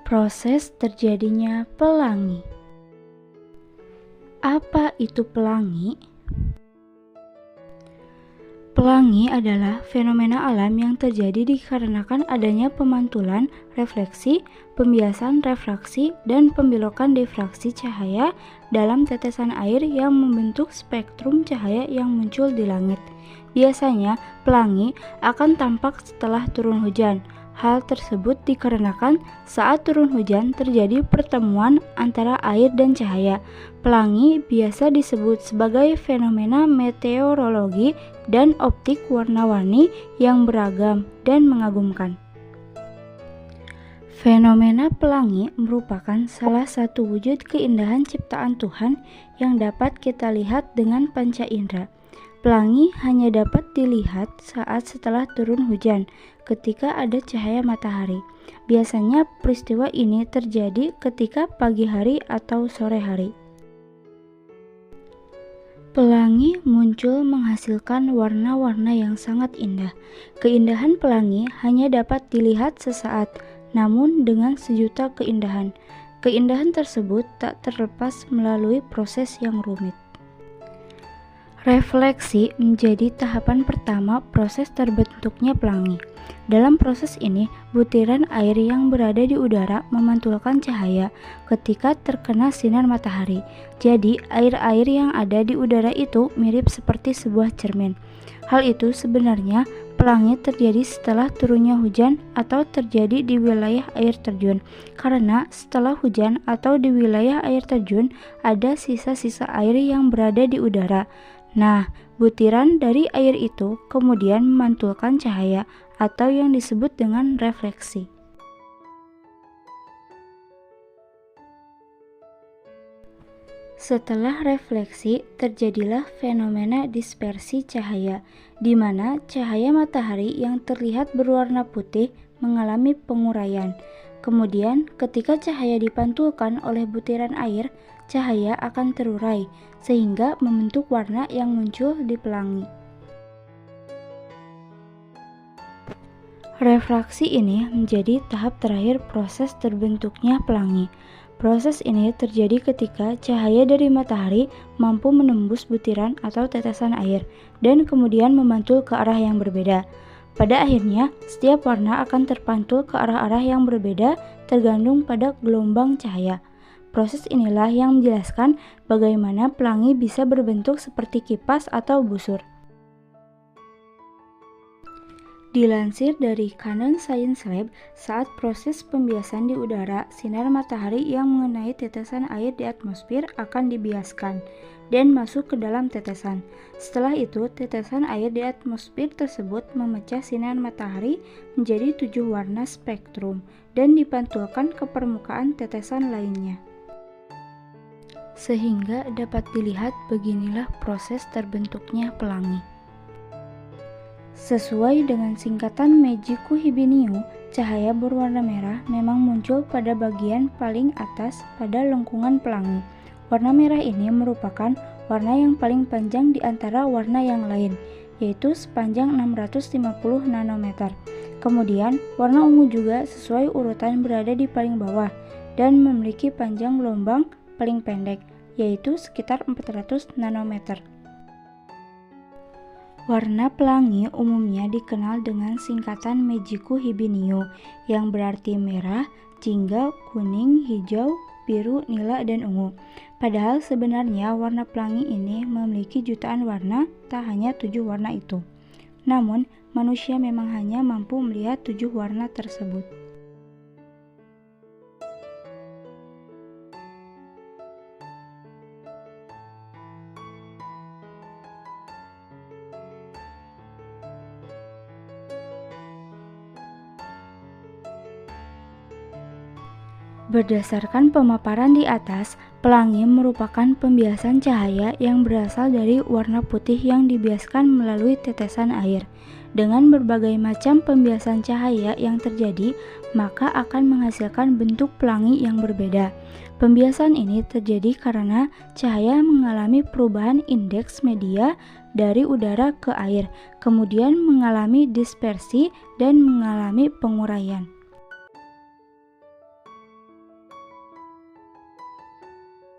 Proses terjadinya pelangi. Apa itu pelangi? Pelangi adalah fenomena alam yang terjadi dikarenakan adanya pemantulan, refleksi, pembiasan refraksi, dan pembelokan difraksi cahaya dalam tetesan air yang membentuk spektrum cahaya yang muncul di langit. Biasanya, pelangi akan tampak setelah turun hujan. Hal tersebut dikarenakan saat turun hujan terjadi pertemuan antara air dan cahaya. Pelangi biasa disebut sebagai fenomena meteorologi dan optik warna-warni yang beragam dan mengagumkan. Fenomena pelangi merupakan salah satu wujud keindahan ciptaan Tuhan yang dapat kita lihat dengan panca indera. Pelangi hanya dapat dilihat saat setelah turun hujan, ketika ada cahaya matahari. Biasanya peristiwa ini terjadi ketika pagi hari atau sore hari. Pelangi muncul menghasilkan warna-warna yang sangat indah. Keindahan pelangi hanya dapat dilihat sesaat, namun dengan sejuta keindahan. Keindahan tersebut tak terlepas melalui proses yang rumit. Refleksi menjadi tahapan pertama proses terbentuknya pelangi. Dalam proses ini, butiran air yang berada di udara memantulkan cahaya ketika terkena sinar matahari. Jadi, air-air yang ada di udara itu mirip seperti sebuah cermin. Hal itu sebenarnya pelangi terjadi setelah turunnya hujan atau terjadi di wilayah air terjun. Karena setelah hujan atau di wilayah air terjun ada sisa-sisa air yang berada di udara. Nah, butiran dari air itu kemudian memantulkan cahaya atau yang disebut dengan refleksi. Setelah refleksi, terjadilah fenomena dispersi cahaya, di mana cahaya matahari yang terlihat berwarna putih mengalami penguraian. Kemudian, ketika cahaya dipantulkan oleh butiran air, cahaya akan terurai, sehingga membentuk warna yang muncul di pelangi. Refraksi ini menjadi tahap terakhir proses terbentuknya pelangi. Proses ini terjadi ketika cahaya dari matahari mampu menembus butiran atau tetesan air, dan kemudian memantul ke arah yang berbeda. Pada akhirnya, setiap warna akan terpantul ke arah-arah yang berbeda tergantung pada gelombang cahaya. Proses inilah yang menjelaskan bagaimana pelangi bisa berbentuk seperti kipas atau busur. Dilansir dari Canon Science Lab, saat proses pembiasan di udara, sinar matahari yang mengenai tetesan air di atmosfer akan dibiaskan dan masuk ke dalam tetesan. Setelah itu, tetesan air di atmosfer tersebut memecah sinar matahari menjadi 7 warna spektrum dan dipantulkan ke permukaan tetesan lainnya. Sehingga dapat dilihat beginilah proses terbentuknya pelangi. Sesuai dengan singkatan Meiji Hibiniu, cahaya berwarna merah memang muncul pada bagian paling atas pada lengkungan pelangi. Warna merah ini merupakan warna yang paling panjang di antara warna yang lain, yaitu sepanjang 650 nanometer. Kemudian, warna ungu juga sesuai urutan berada di paling bawah dan memiliki panjang gelombang paling pendek, yaitu sekitar 400 nanometer. Warna pelangi umumnya dikenal dengan singkatan Meiji Hibiniu, yang berarti merah, jingga, kuning, hijau, biru, nila, dan ungu. Padahal sebenarnya warna pelangi ini memiliki jutaan warna, tak hanya 7 warna itu. Namun, manusia memang hanya mampu melihat 7 warna tersebut. Berdasarkan pemaparan di atas, pelangi merupakan pembiasan cahaya yang berasal dari warna putih yang dibiaskan melalui tetesan air. Dengan berbagai macam pembiasan cahaya yang terjadi, maka akan menghasilkan bentuk pelangi yang berbeda. Pembiasan ini terjadi karena cahaya mengalami perubahan indeks media dari udara ke air, kemudian mengalami dispersi dan mengalami penguraian.